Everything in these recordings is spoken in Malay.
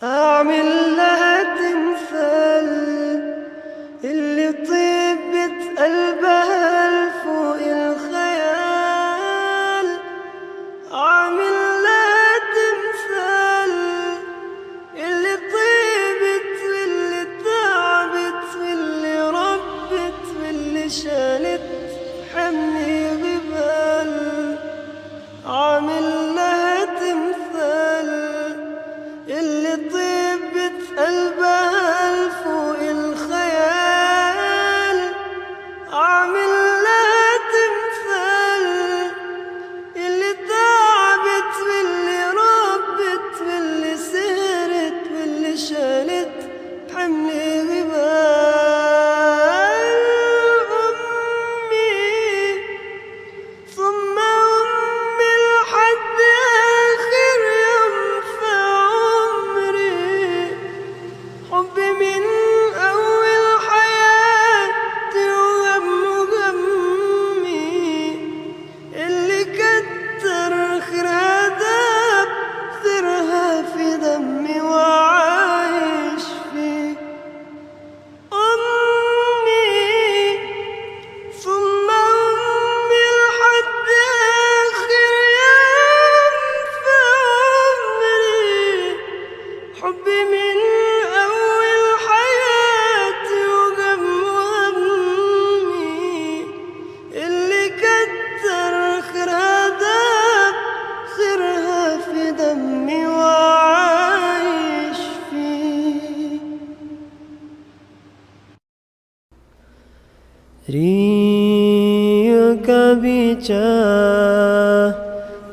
أعمل لها تمثال اللي طيبة قلبها لفوق الخيال. أعمل لها تمثال اللي طيبت واللي تعبت واللي ربت واللي شالت حملي غبال. أعمل لها تمثال اللي طيبت قلبها لفوق الخيال. أعمل لها تمثال اللي تعبت واللي ربت واللي سهرت واللي شالت حملي غبال. أمي ثم أمي لحد آخر يوم في عمري. حبي من أول حياتي وهم وغمي اللي كتر خيرها داب خيرها في دمي وعايش فيه. أمي ثم أمي لحد آخر يوم في عمري. حبي من أول حياتي وغم وهمي اللي كتر خيرها داب خيرها في دمي وعايش فيه. Rio bicara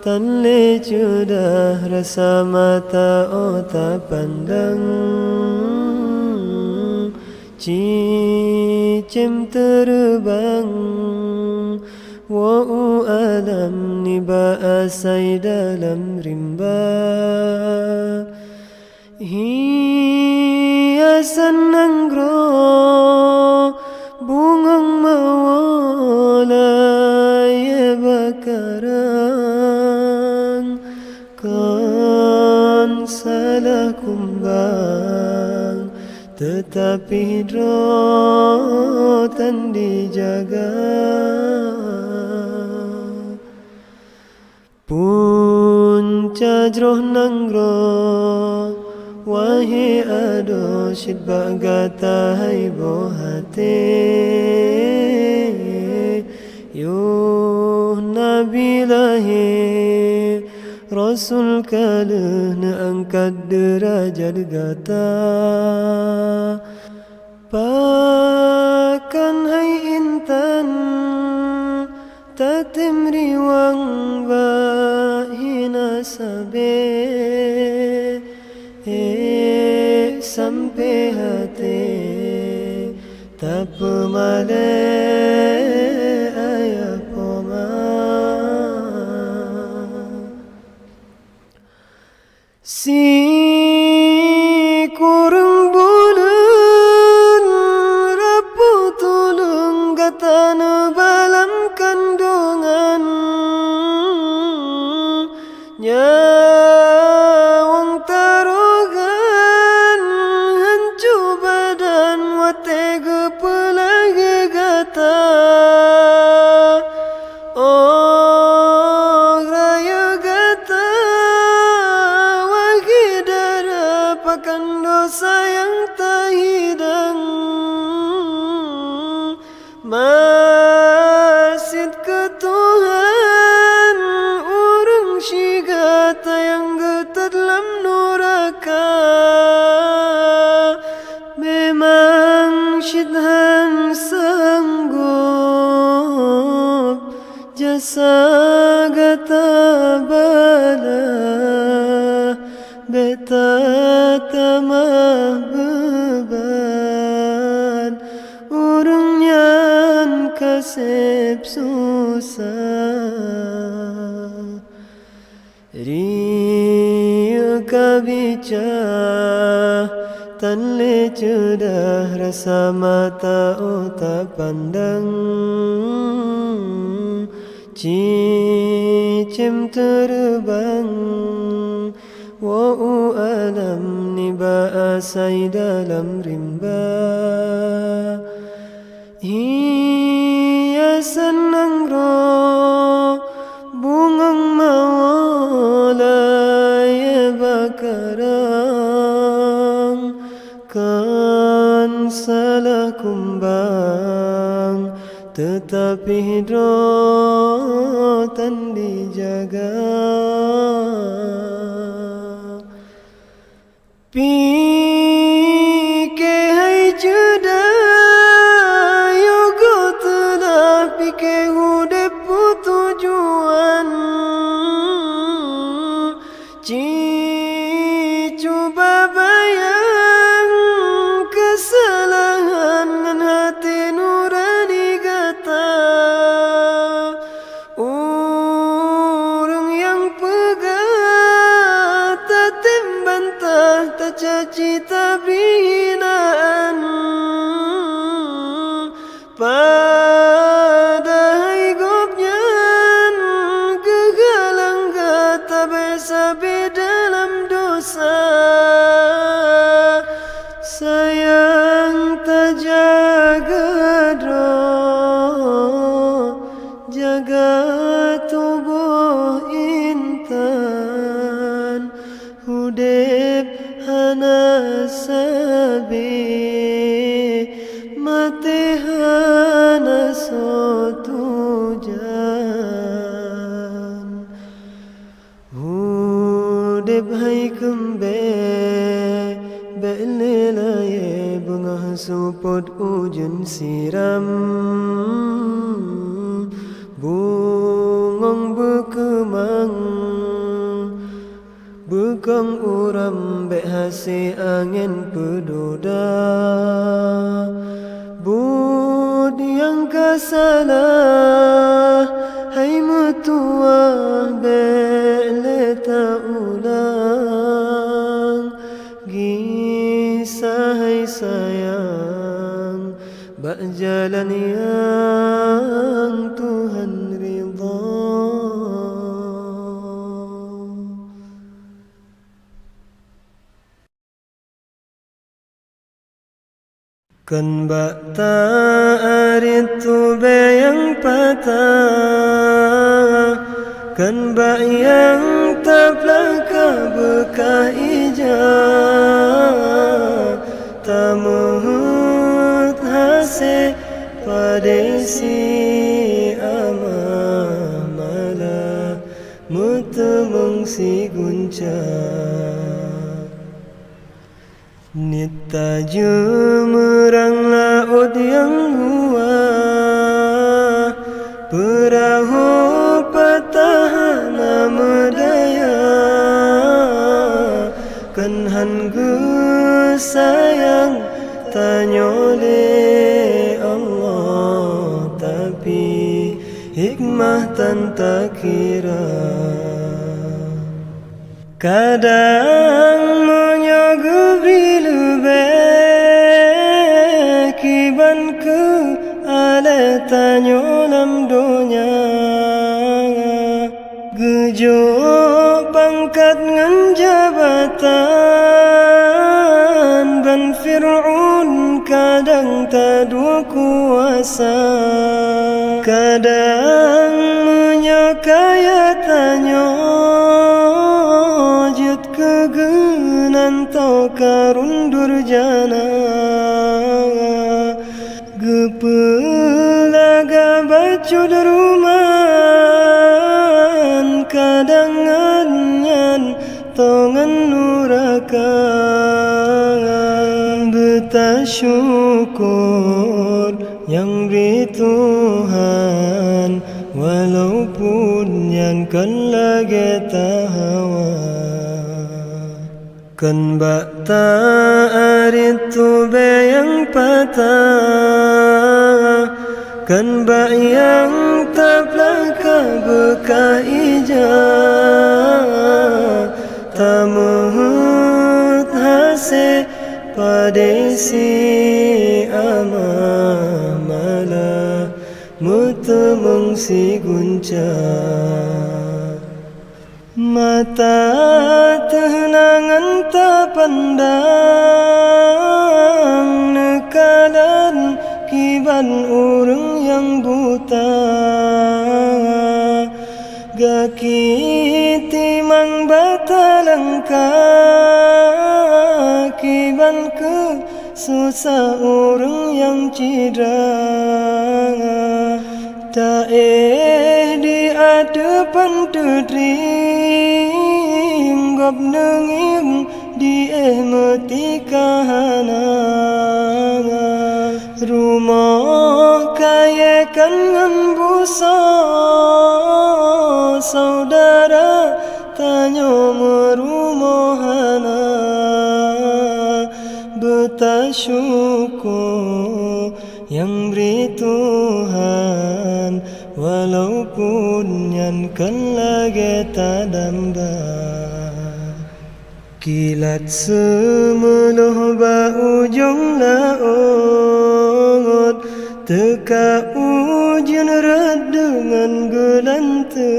tanle sudah rasa mata otak pandang. Cicim terbang wa'u alam niba asai dalam rimba. Hiasan nanggro bungang mawala ya bakaran. Kan salah kumbang tetapi hidrotan dijaga. Punca jroh nanggro wahi ado syid bagata hai bohate. Yuh nabi lahir Rasul kaluh na angkat derajat gata. Pakan hai intan tatim riwang bahina sabe. Sampai hati tak pemale ayah poma. Si kurang bulan rapu tulung katana balam kandungan. Nyawang tarugan hancu badan watega pelagi gata. Oh raya gata wagida sayang tak hidang masjid ke Tuhan urang syigata yang getar dalam neraka memang syidhan sanggup jasa gata bala beta tamah beban urang nyan kasep susah Ria kabica tan le cedah rasa mata otak pandang cicim terbang wa'u alam ni ba'asai dalam rimba hiasan angro bungang mawalaya bakarang kan salah kumbang tetapi hidrotan dijaga Pike hai juda yogo telah pike hudep tujuan cuba bayang kesalahan dengan hati nurani gata orang yang pegat tak timbantah tak caci tak hinaan pada higupnya kegalang gata besabi dalam dosa sayang tak jaga doa jaga tubuh intan hudep hana sabi mati hana sotujan hudep hai kembe belelaye bunga supot ujun siram bungong bekemang bekang uram bek hasi angin pedoda bud yang kasalah hai mutua bek leta ulang gisah hai sayang bak jalan yang Tuhan ridha kan bak ta'arit tu yang patah kan bak yang tak pelaka bekah ijah tak muhut hasih padesi amah malah mutemeng si guncah Nita jumerang laut yang luas perahu patah nama daya kenhan sayang tanyole Allah tapi hikmah tan tak kira kadang menyagu bilu kiban ke ale tanyolam dunia gejo pangkat ngan jabatan ban Fir'aun kadang tak dua kuasa kadang menyakaya tanyo Mut kegenan tau karun durjana Gepelaga bacud ruman Kadangan tongan nuraka Bertasyukur yang beri Tuhan Walaupun yang kan lagi tahawa Kan bak ta'arit tu yang patah Kan bak yang tak pelaka bekah ijah Tamut hasih padesi amamala Mutemung si gunca Mata tenangan tak pandang Nekalan kiban urang yang buta Gaki timang batalangka Kiban ke susah urang yang cidra Tak di hadapan tedring Gop nenging di mati kahana Rumah kaya kan ngan busa Saudara tanya merumohana Bertasyukur yang beri Tuhan Walaupun yang kan lagi tak damba Kilat semeluh ba ujung laut Teka ujian red dengan gelanta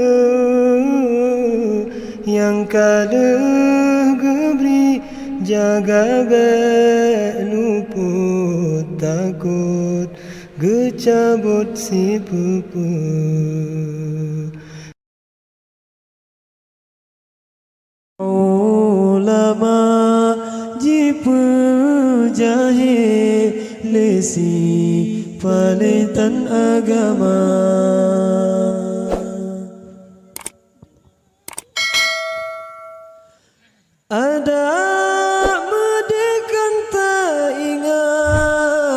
Yang kalah geberi jaga luput takut Gecabut si pupu Ulama jipu jahil lesi palitan agama Ada medekan tak ingat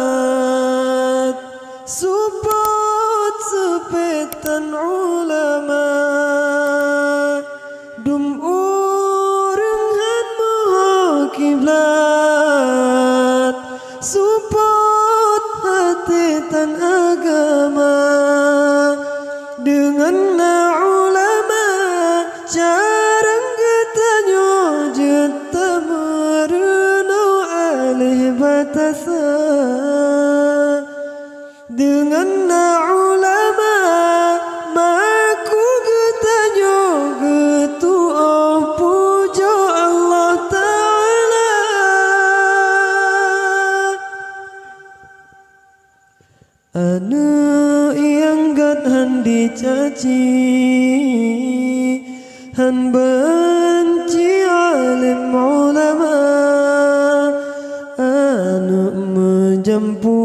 Support sepetan ulama Dum orang han moho kiblat Support hati tan agama Dengan ulama jarang ketanyo jeta merenau alih batasa Dengan ulama maku ketanyo ketua puja Allah Ta'ala Anu yang gad han dicaci Han benci alim ulama Anu menjampu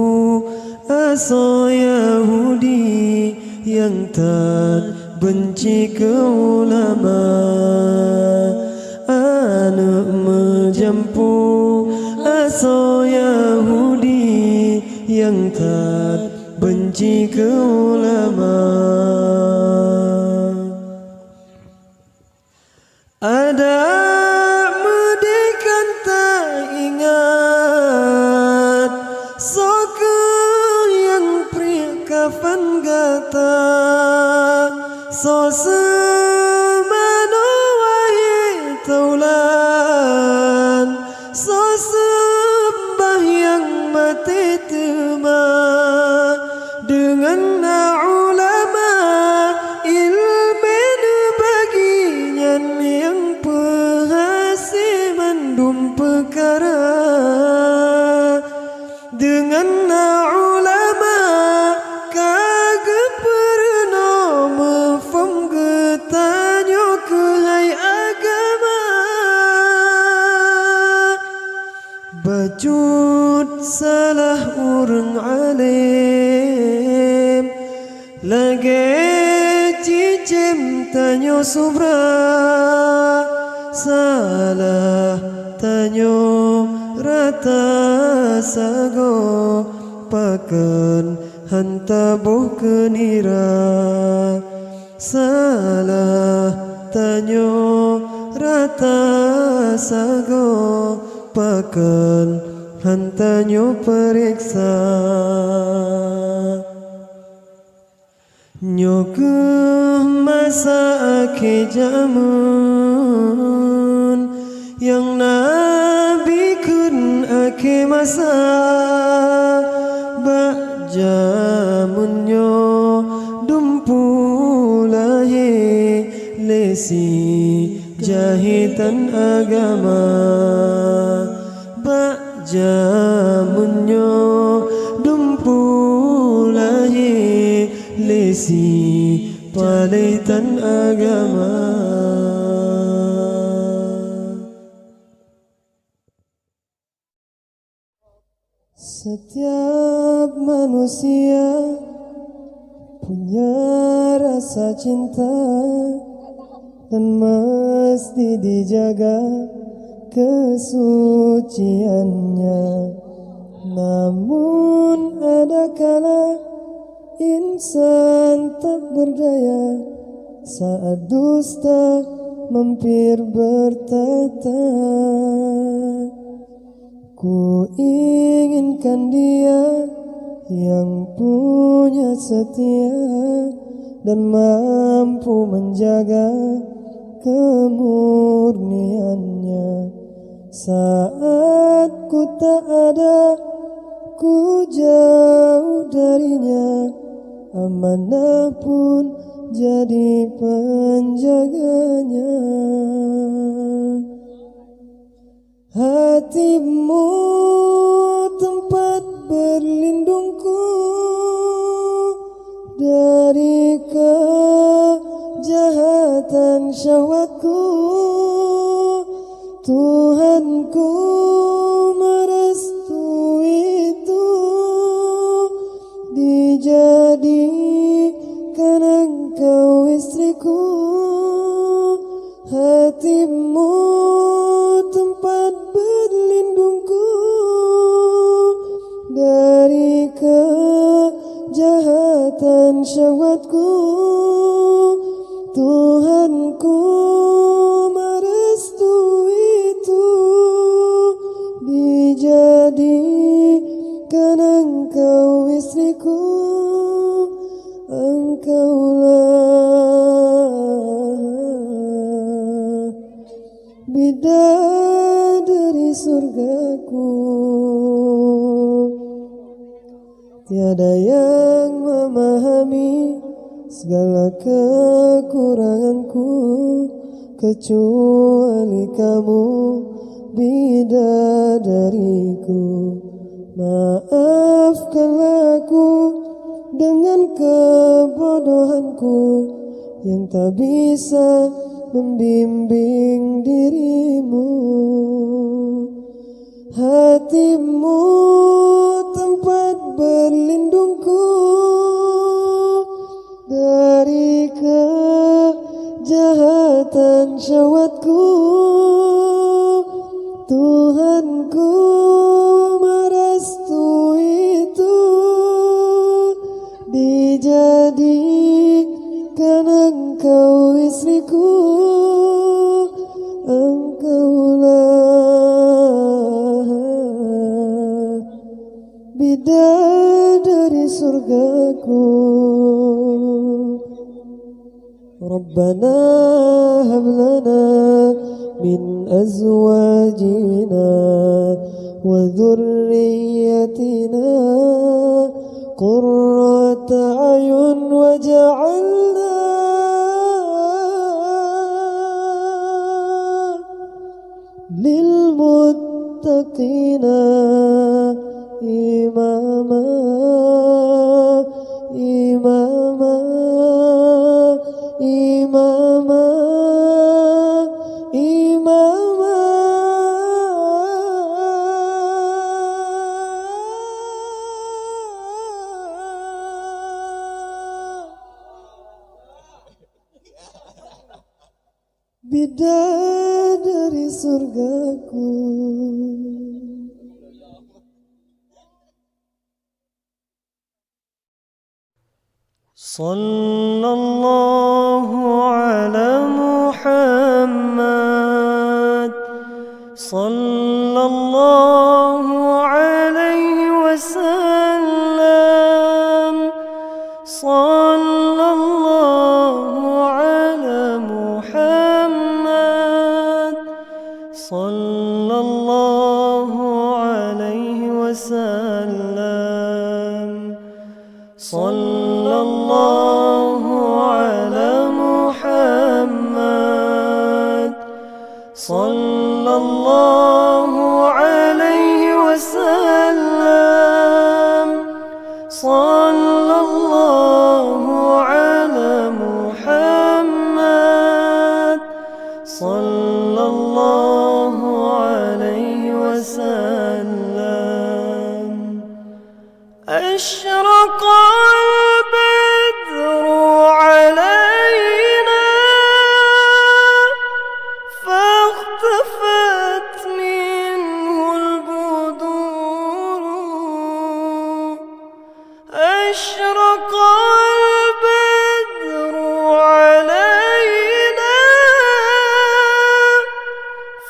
asa Yahudi Yang tak benci ke ulama Anu menjampu asa Yahudi Yang tak benci ke ulama Ada medekan tak ingat Soke yang pria kafan gata So semana wahai taulan So sembah yang mati tema Dengan ulama ilmu baginya yang pahasi mendum perkara Dengan ulama kagak pernah mefam getanyo ke hai agama Bajut salah urang alim lage cicim tanyo subra salah tanyo rata sago paken hanta boh kenira salah tanyo rata sago paken hantanyo periksa nyoke masa akhir jamun yang nabi kun akhir masa bak jamunyo dumpulahi lesi jahitan agama bak jamunyo dumpulahi lesi palitan agama. Setiap manusia punya rasa cinta dan mesti dijaga kesuciannya. Namun ada kala insan tak berdaya saat dusta mampir bertata. Ku inginkan dia yang punya setia dan mampu menjaga kemurniannya. Saat ku tak ada, ku jauh darinya, amanah pun jadi penjaganya. Hatimu tempat berlindungku dari kejahatan syahwatku. Tuhanku merestui itu, dijadikan engkau istriku. Hatimu tempat berlindungku dari kejahatan syahwatku. Tuhanku merestui itu, dijadikan engkau istriku. Engkaulah bidadari surgaku. Tiada yang memahami segala kekuranganku kecuali kamu, bidadariku. Maafkanlah aku dengan kebodohanku yang tak bisa membimbing dirimu. Hatimu tempat berlindungku dari kejahatan syahwatku. Tuhanku merestui itu, dijadikan engkau istriku. Engkaulah bidadari surgaku. Rabbana hab lana min azwajina wa dhurriyyatina qurrata a'yun waj'alna lil muttaqina imama imama imama imama surgaku. Sallallahu ala Muhammad, sallallahu alaihi wasallam, sallallahu ala Muhammad, sallallahu alaihi wasallam, sallallahu ala Muhammad, sallallahu alaihi wasallam, sallallahu ala Muhammad, sallallahu alaihi wasallam. أشرق البدر علينا فاختفت منه البدور. أشرق البدر علينا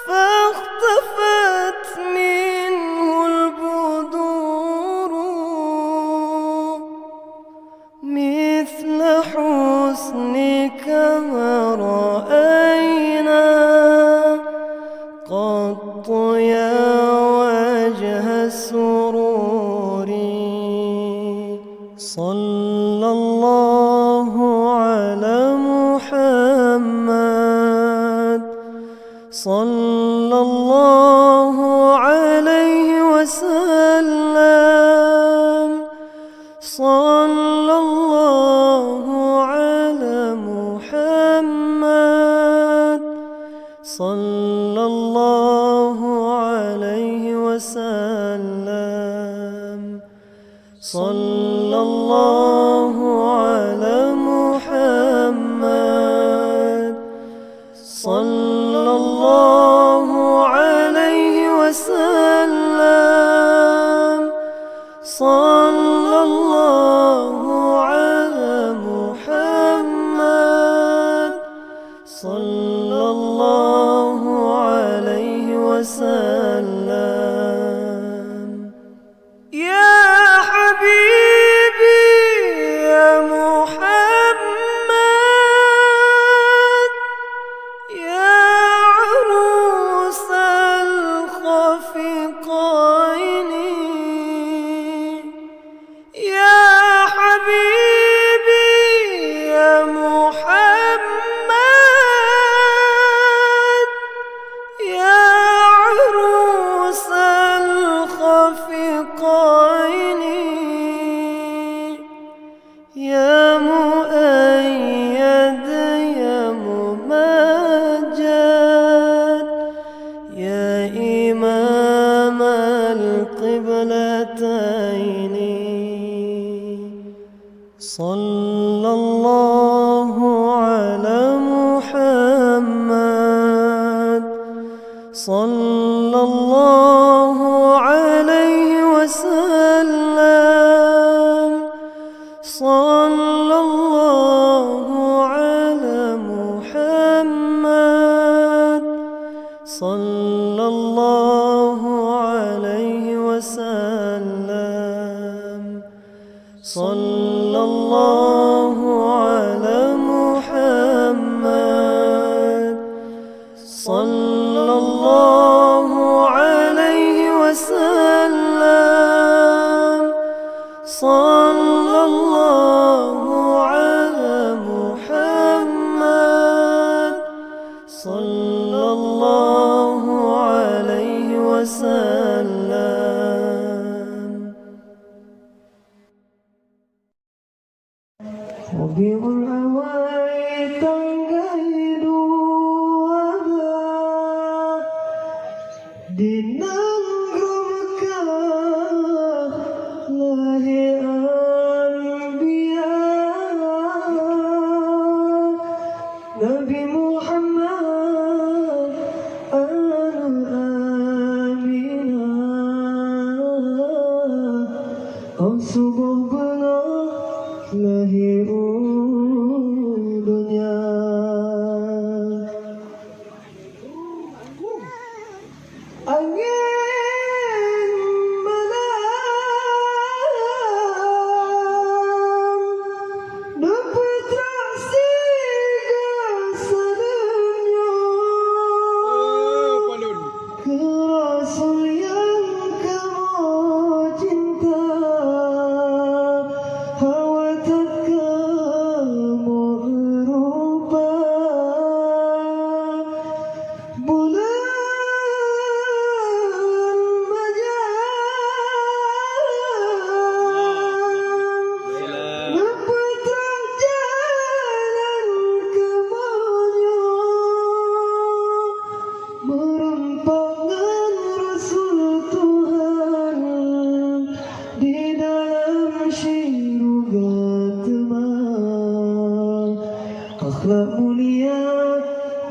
فاختفت منه البدور. مثل حسنك ما رأينا قط يا وجه السرور. صلى الله على محمد، صلى الله عليه وسلم، صلى الله على محمد، صلى الله عليه وسلم، صلى الله على محمد، صلى الله عليه وسلم، صلى الله على محمد، صلى الله عليه وسلم. يا حبيبي يا محمد، يا عروس الخفقين، يا حبيبي يا محمد، يا عروس الخفقين، يا مؤيد يا ممجد، يا إمام القبلتين. صلى الله على محمد، صلى الله عليه وسلم، صلى الله على محمد، صلى الله عليه وسلم، صلى الله على محمد، صلى الله عليه وسلم، صلى الله على محمد، صلى الله عليه وسلم. ربيع الهوى تنقيد dinangrumka lahi anbiya Nabi Muhammad subuh belah lahir dunia. Angin malam dapat raksi kesannya ke Rasul yang kamu cinta, hawa tak kamu rupa. Akhlak mulia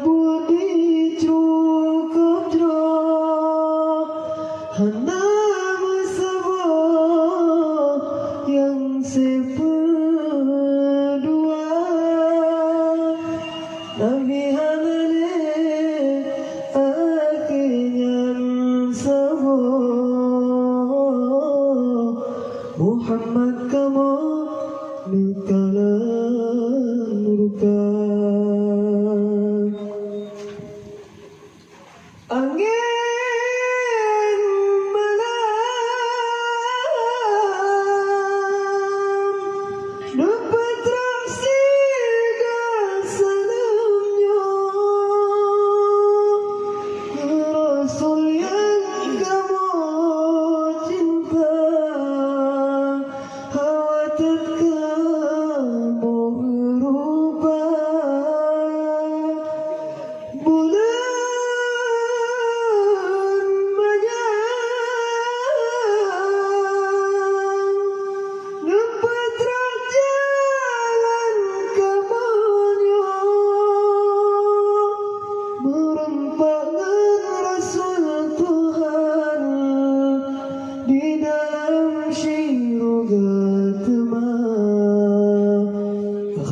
budi cukup jauh, hana mesabah yang seperdua. Nabi hanane akhirnya sabah, Muhammad kamu nikalan rupa. Angin malam dapat raksi kesannya ke Rasul yang kamu cinta, hawa tak kamu rubah.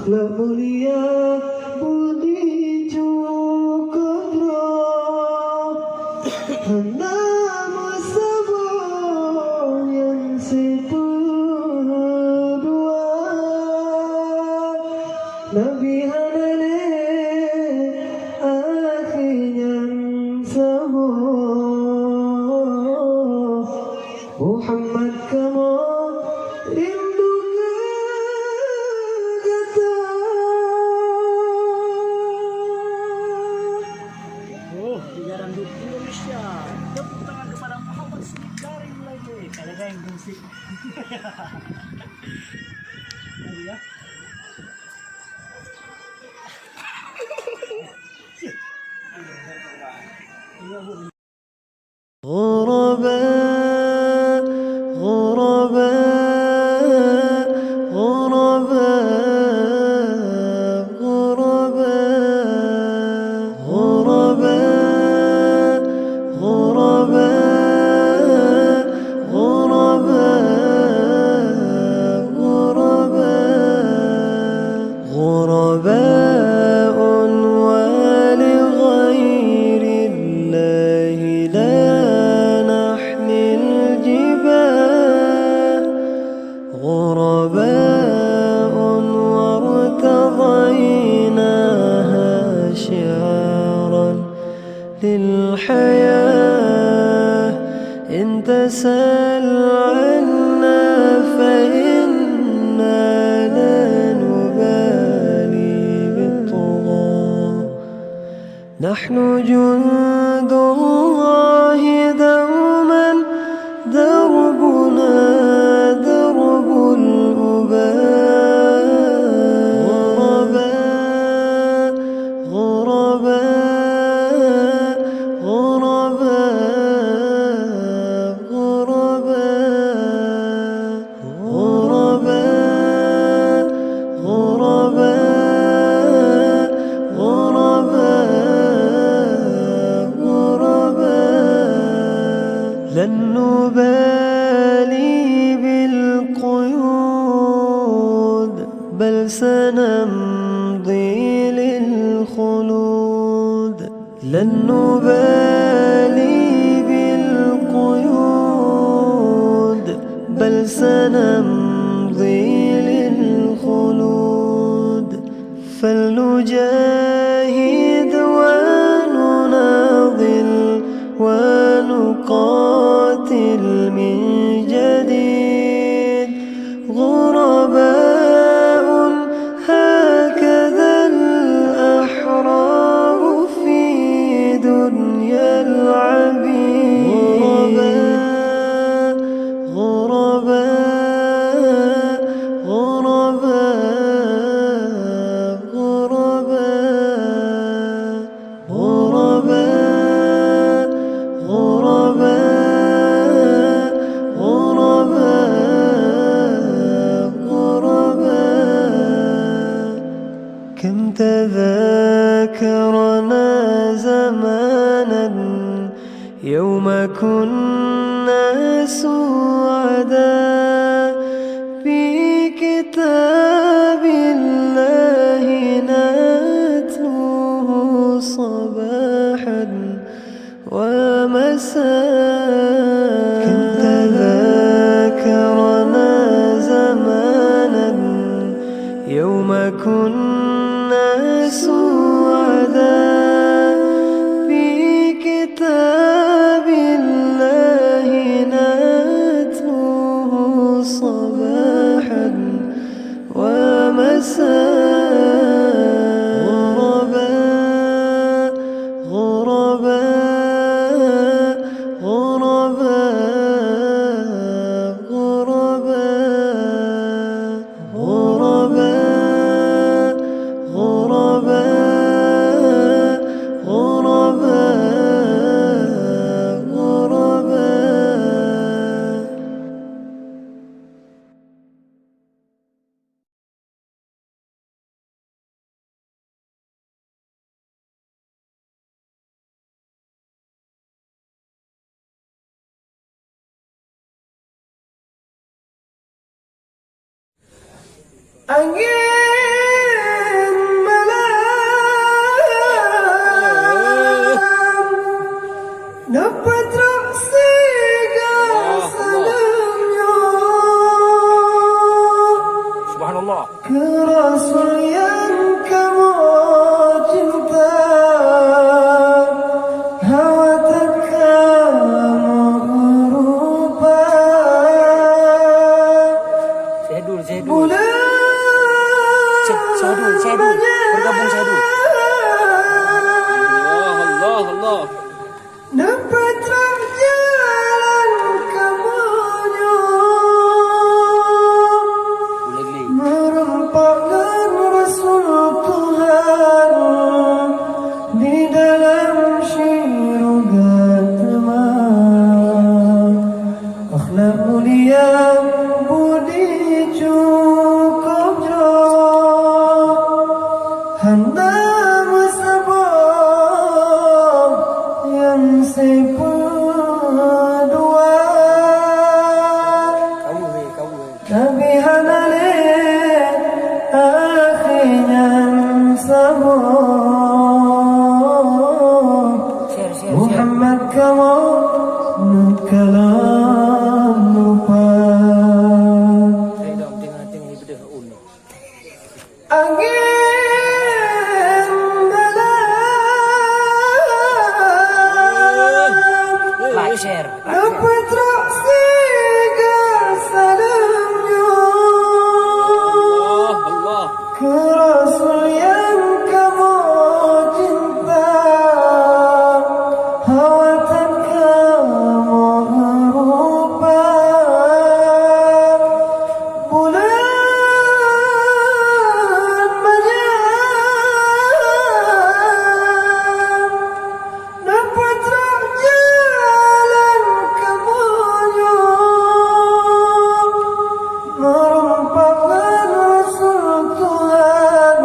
Akhlak mulia budi cukup jauh, hana mesabah yang seperdua. Nabi hanane akhirnya sabah, Muhammad kamu rindu kata. Oh, Jajaran Dut Indonesia. Tepuk tangan kepada Muhammad Karim lagi. Kalau ada yang musik. Tadi ya. غرباء غرباء غرباء غرباء غرباء غرباء غرباء غرباء غرباء ولغير الله لا نحمل الجبال، غرباء وارتضيناها شعارا للحياة. إن تسأل عنا فإنا لا نبالي بالطغاة. نحن جند الله دوما، دربنا درب الأباء. غرباء غرباء غرباء غرباء غرباء غرباء غرباء. لن نبالي بالقرب بل سنمضي للخلود لن نبالي بالقيود بل سنمضي للخلود فلنجاهد ونناضل ونقاتل من جديد غرباء هكذا الأحرار في دنيا العبيد غرباء غرباء غرباء غرباء غرباء غرباء غرباء كم تذاكرنا زمانا يوم كنا سعداء في كتاب الله نتلوه صباحا ومساء كم تذاكرنا زمانا يوم كنا سعداء في كتاب الله نتلوه صباحا ومساء غرباء غرباء غرباء غرباء غرباء غرباء غرباء غرباء Angin malam dapat tersigar salamnya Subhanallah. ke Rasul yang kamu cinta hawa kamu rupa Syahidul bulan Syahidul bergabung Syahidul. Allah Allah. dapat terjalan kamunya Boleh merempahkan Rasul Tuhan di dalam syurga teman akhlak mulia budi cukup jauh handa musabah yang sepedua Nabi hanale akhirnya sama Muhammad kamu kalam lupa angin malam share. dapat tersigar salamnya Allah. ke Rasul yang kamu cinta hawatan kamu rupa bulan menyam dapat terjalan kamunya merupakan Rasul Tuhan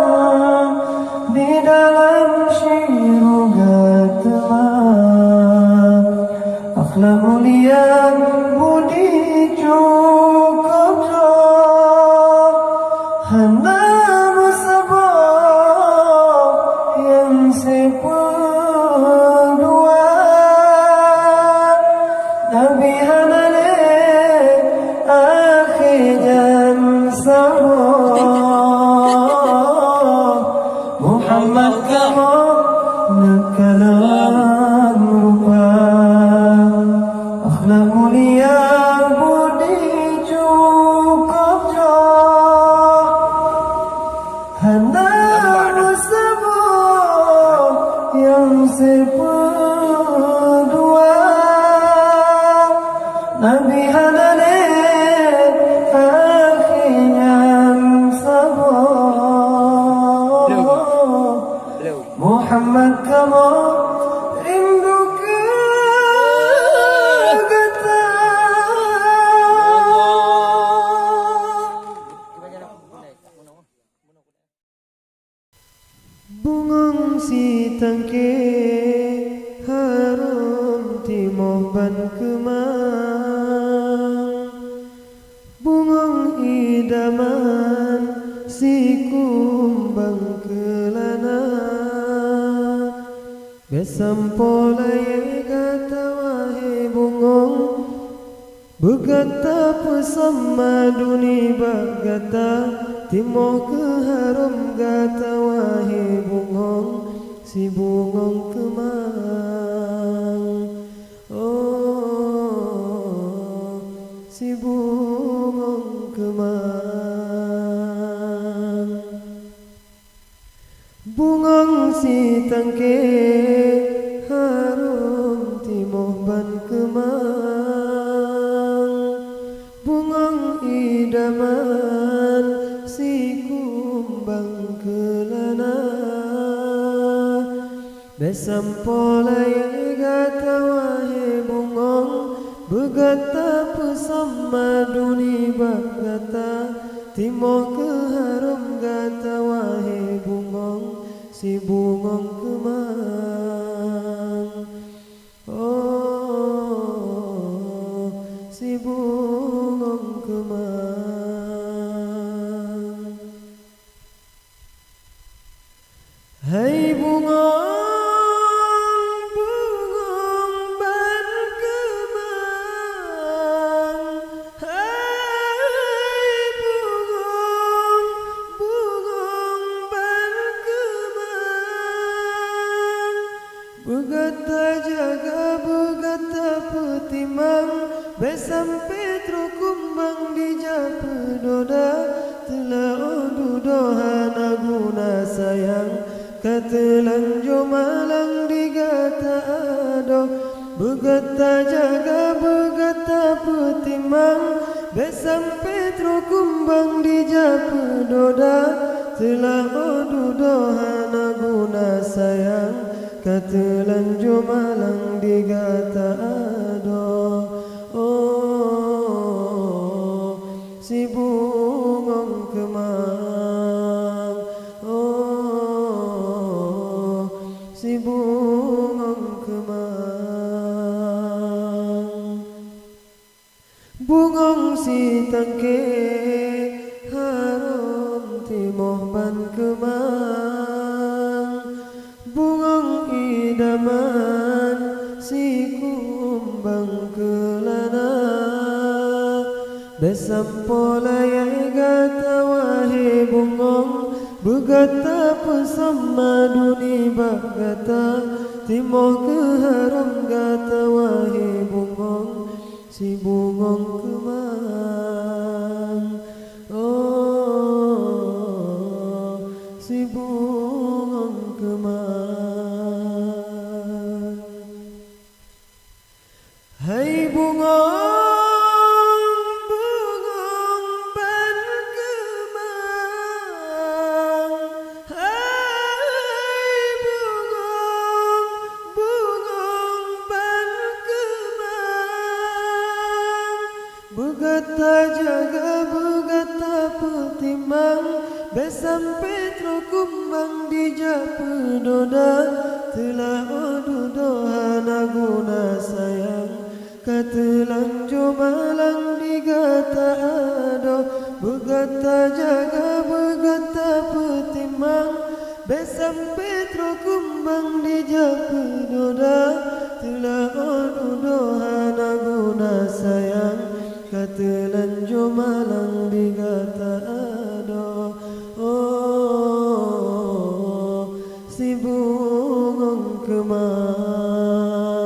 di dalam syurga teman akhlak mulia budi cukup jauh hendak Nabi hadane akhirnya sabor Muhammad kamu rindu kegata Bungong si tangke harum timoh ban kemang Bungong idaman si kumbang kelana Besampolai gata wahe bungong Begata pesama duni bagata Timoh ke harum gata wahe bungong Si bungong kemang Oh si bungong kemang Bungong si tangke harum timoh ban kemang Bungong idaman si kumbang kelana Besampolai gata wahe bungong Begata pesama duni bagata Timoh ke harum gata wahe bungong Si bungong kemang Oh si bungong kemang Hai bungong ban kemang Hai bungong ban kemang Begata jaga begata petimang Besampe trukumbang di japedoda Telah odudohana guna sayang Katelang jomalang digata ado Begata jaga begata petimang Besampe trukumbang di japedoda Telah odudohana guna sayang Katelang jomalang digata ado Oh si bungong kemang Oh si bungong kemang Bungong si tangke harum timoh ban kemang Bungong idaman si kumbang kelana Besampolai gata wahe bungong Begata pesama duni bagata Timoh ke harum gata wahe bungong Si bungong kemang Oh si bungong kemang Hai bungong ban kemang Hai bungong ban kemang Begata jaga begata petimang Besampe trukumbang di japedoda Telah odudohana guna sayang Katelang jomalang digata ado Begata jaga begata petimang Besampe trukumbang di japedoda Telah odudohana guna sayang Katelang jomalang digata ado Oh si bungong kemang